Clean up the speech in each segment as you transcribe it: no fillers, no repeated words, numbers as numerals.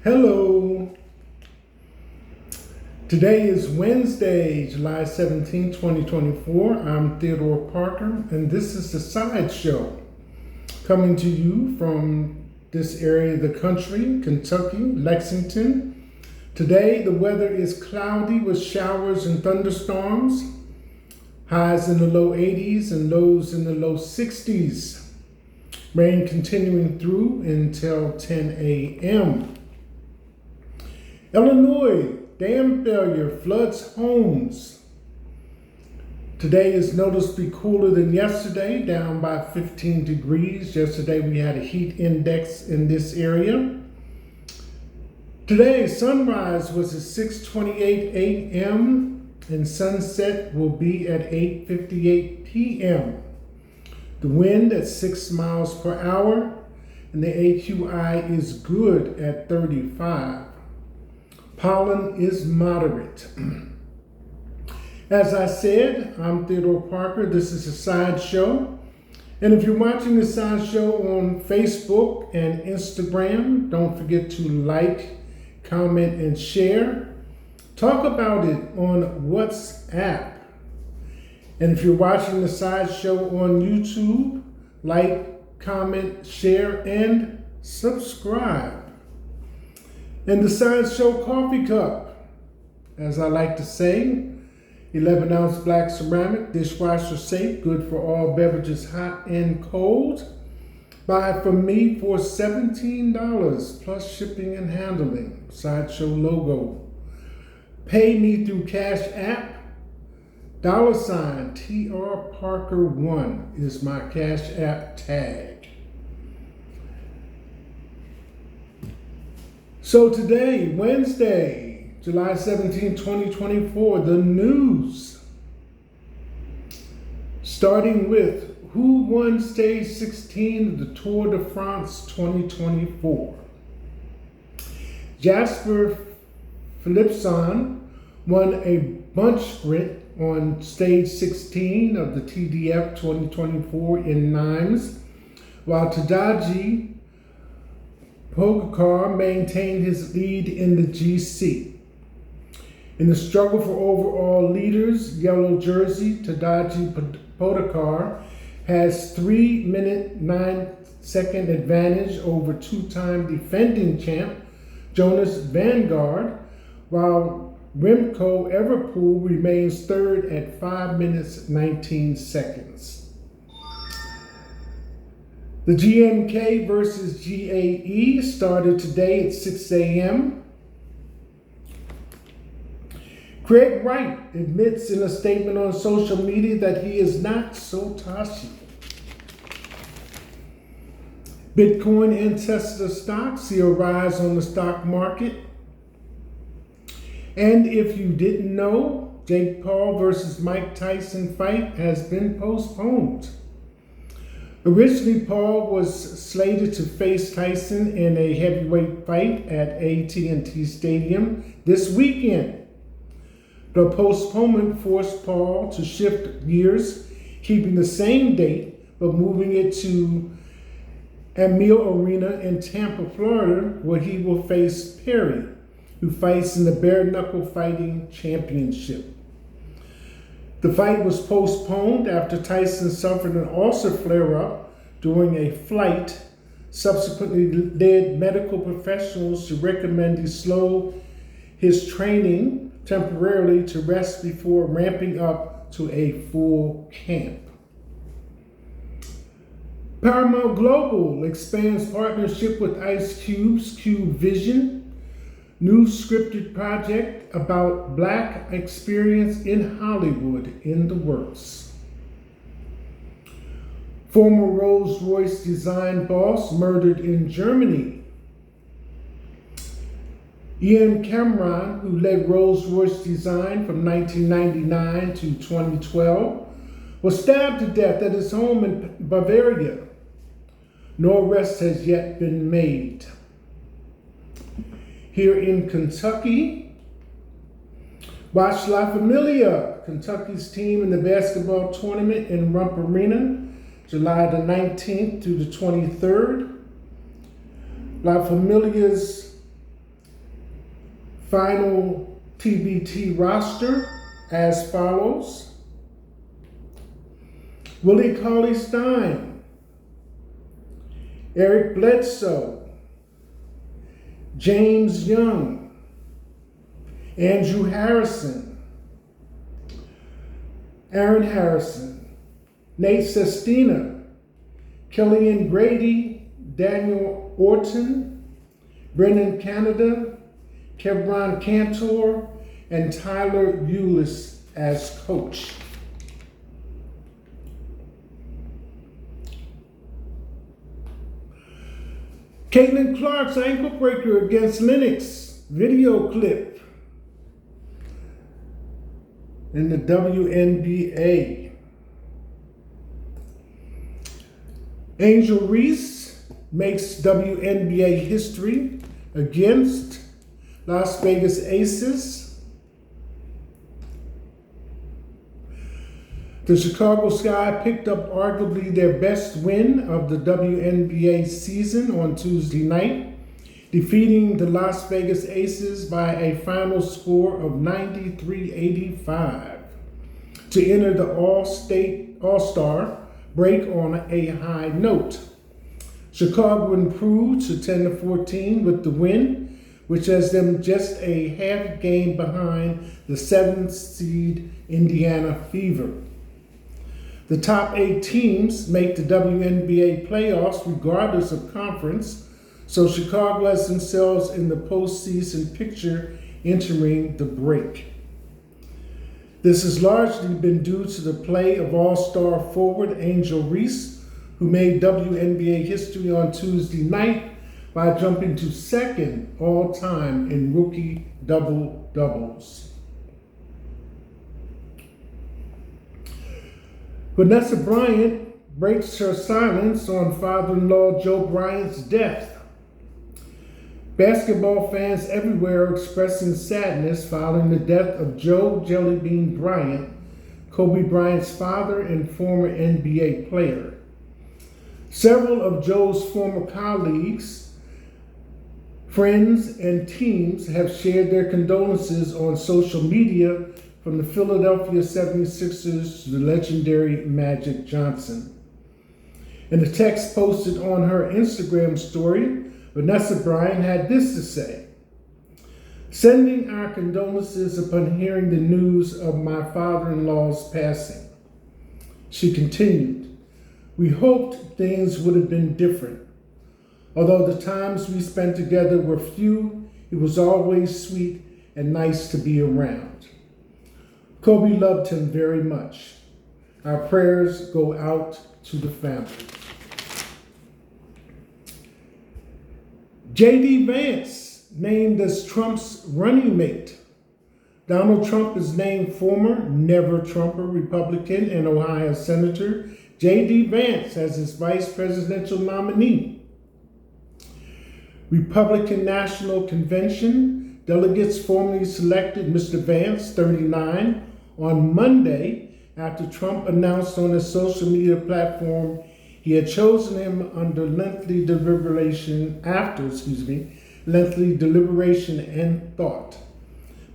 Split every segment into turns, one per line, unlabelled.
Hello. Today is Wednesday, July 17, 2024. I'm Theodore Parker, and this is the Sideshow, coming to you from this area of the country, Kentucky, Lexington. Today, the weather is cloudy with showers and thunderstorms, highs in the low 80s and lows in the low 60s. Rain continuing through until 10 a.m. Illinois, dam failure floods homes. Today is noticeably cooler than yesterday, down by 15 degrees. Yesterday we had a heat index in this area. Today, sunrise was at 6:28 a.m. and sunset will be at 8:58 p.m. The wind at 6 miles per hour and the AQI is good at 35. Pollen is moderate. As I said, I'm Theodore Parker. This is a Sideshow. And if you're watching the Sideshow on Facebook and Instagram, don't forget to like, comment, and share. Talk about it on WhatsApp. And if you're watching the Sideshow on YouTube, like, comment, share, and subscribe. And the Sideshow coffee cup, as I like to say, 11-ounce black ceramic, dishwasher safe, good for all beverages, hot and cold. Buy it from me for $17 plus shipping and handling. Sideshow logo. Pay me through Cash App. $TR Parker 1 is my Cash App tag. So today, Wednesday, July 17, 2024, the news. Starting with who won stage 16 of the Tour de France 2024. Jasper Philipson won a bunch sprint on stage 16 of the TDF 2024 in Nimes, while Tadej Pogacar maintained his lead in the GC. In the struggle for overall leaders, yellow jersey, Tadej Pogacar has 3-minute 9-second advantage over two-time defending champ Jonas Vanguard, while Remco Evenepoel remains third at 5 minutes 19 seconds. The GMK versus GAE started today at 6 a.m. Craig Wright admits in a statement on social media that he is not Sotashi. Bitcoin and Tesla stocks see a rise on the stock market. And if you didn't know, Jake Paul versus Mike Tyson fight has been postponed. Originally, Paul was slated to face Tyson in a heavyweight fight at AT&T Stadium this weekend. The postponement forced Paul to shift gears, keeping the same date, but moving it to Amalie Arena in Tampa, Florida, where he will face Perry, who fights in the Bare Knuckle Fighting Championship. The fight was postponed after Tyson suffered an ulcer flare-up during a flight, subsequently led medical professionals to recommend he slow his training temporarily to rest before ramping up to a full camp. Paramount Global expands partnership with Ice Cube's Cube Vision, new scripted project about Black experience in Hollywood in the works. Former Rolls-Royce design boss murdered in Germany. Ian Cameron, who led Rolls-Royce design from 1999 to 2012, was stabbed to death at his home in Bavaria. No arrest has yet been made. Here in Kentucky, watch La Familia, Kentucky's team in the basketball tournament in Rump Arena, July the 19th through the 23rd. La Familia's Final TBT roster as follows: Willie Cauley-Stein, Eric Bledsoe, James Young, Andrew Harrison, Aaron Harrison, Nate Sestina, Killian Grady, Daniel Orton, Brendan Canada, Kevron Cantor, and Tyler Eulis as coach. Caitlin Clark's ankle breaker against Lennox video clip in the WNBA. Angel Reese makes WNBA history against Las Vegas Aces. The Chicago Sky picked up arguably their best win of the WNBA season on Tuesday night, defeating the Las Vegas Aces by a final score of 93-85 to enter the All-Star break on a high note. Chicago improved to 10-14 with the win, which has them just a half game behind the 7th seed Indiana Fever. The top 8 teams make the WNBA playoffs regardless of conference, so Chicago has themselves in the postseason picture entering the break. This has largely been due to the play of all-star forward Angel Reese, who made WNBA history on Tuesday night by jumping to second all-time in rookie double-doubles. Vanessa Bryant breaks her silence on father-in-law Joe Bryant's death. Basketball fans everywhere are expressing sadness following the death of Joe Jellybean Bryant, Kobe Bryant's father and former NBA player. Several of Joe's former colleagues, friends, and teams have shared their condolences on social media, from the Philadelphia 76ers to the legendary Magic Johnson. In a text posted on her Instagram story, Vanessa Bryant had this to say: "Sending our condolences upon hearing the news of my father-in-law's passing." She continued, "We hoped things would have been different. Although the times we spent together were few, it was always sweet and nice to be around. Kobe loved him very much. Our prayers go out to the family." J.D. Vance named as Trump's running mate. Donald Trump has named former never-Trumper Republican and Ohio Senator J.D. Vance as his vice presidential nominee. Republican National Convention delegates formally selected Mr. Vance, 39, on Monday after Trump announced on his social media platform he had chosen him after lengthy deliberation and thought.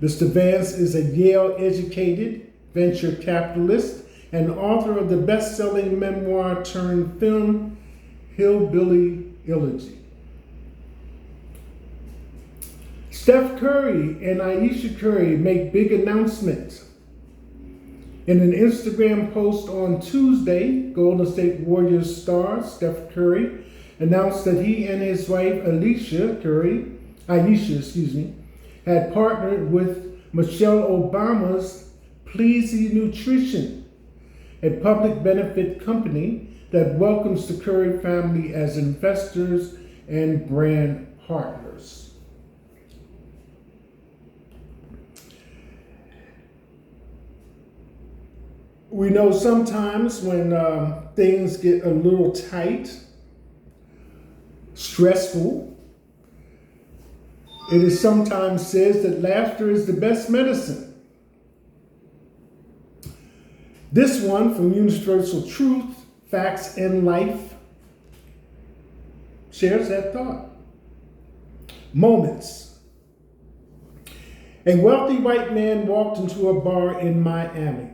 Mr. Vance is a Yale-educated venture capitalist and author of the best-selling memoir turned film Hillbilly Elegy. Steph Curry and Ayesha Curry make big announcements. In an Instagram post on Tuesday, Golden State Warriors star Steph Curry announced that he and his wife Ayesha, had partnered with Michelle Obama's Pleasy Nutrition, a public benefit company that welcomes the Curry family as investors and brand partners. We know sometimes when things get a little tight, stressful, it is sometimes said that laughter is the best medicine. This one from Universal Truth, Facts and Life, shares that thought. Moments. A wealthy white man walked into a bar in Miami.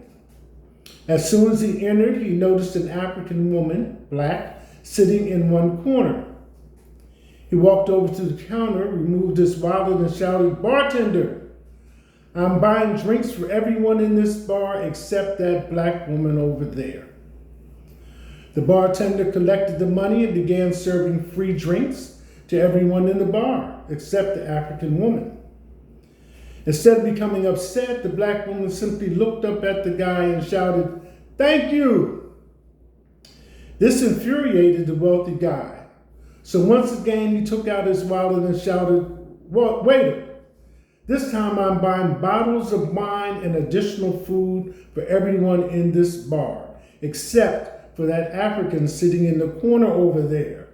As soon as he entered, he noticed an African woman, black, sitting in one corner. He walked over to the counter, removed his wallet, and shouted, "Bartender, I'm buying drinks for everyone in this bar except that black woman over there." The bartender collected the money and began serving free drinks to everyone in the bar except the African woman. Instead of becoming upset, the black woman simply looked up at the guy and shouted, "Thank you." This infuriated the wealthy guy. So once again, he took out his wallet and shouted, "Waiter, this time I'm buying bottles of wine and additional food for everyone in this bar, except for that African sitting in the corner over there."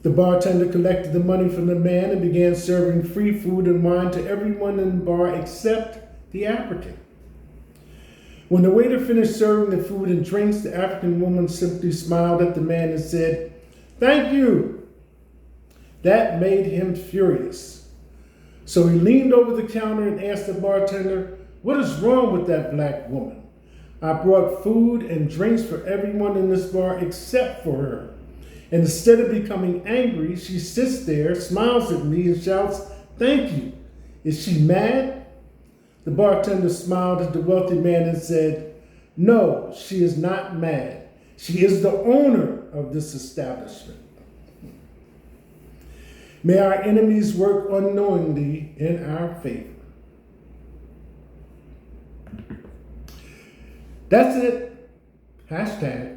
The bartender collected the money from the man and began serving free food and wine to everyone in the bar except the African. When the waiter finished serving the food and drinks, the African woman simply smiled at the man and said, "Thank you." That made him furious. So he leaned over the counter and asked the bartender, "What is wrong with that black woman? I brought food and drinks for everyone in this bar except for her. And instead of becoming angry, she sits there, smiles at me, and shouts, 'Thank you.' Is she mad?" The bartender smiled at the wealthy man and said, "No, she is not mad. She is the owner of this establishment." May our enemies work unknowingly in our favor. That's it. Hashtag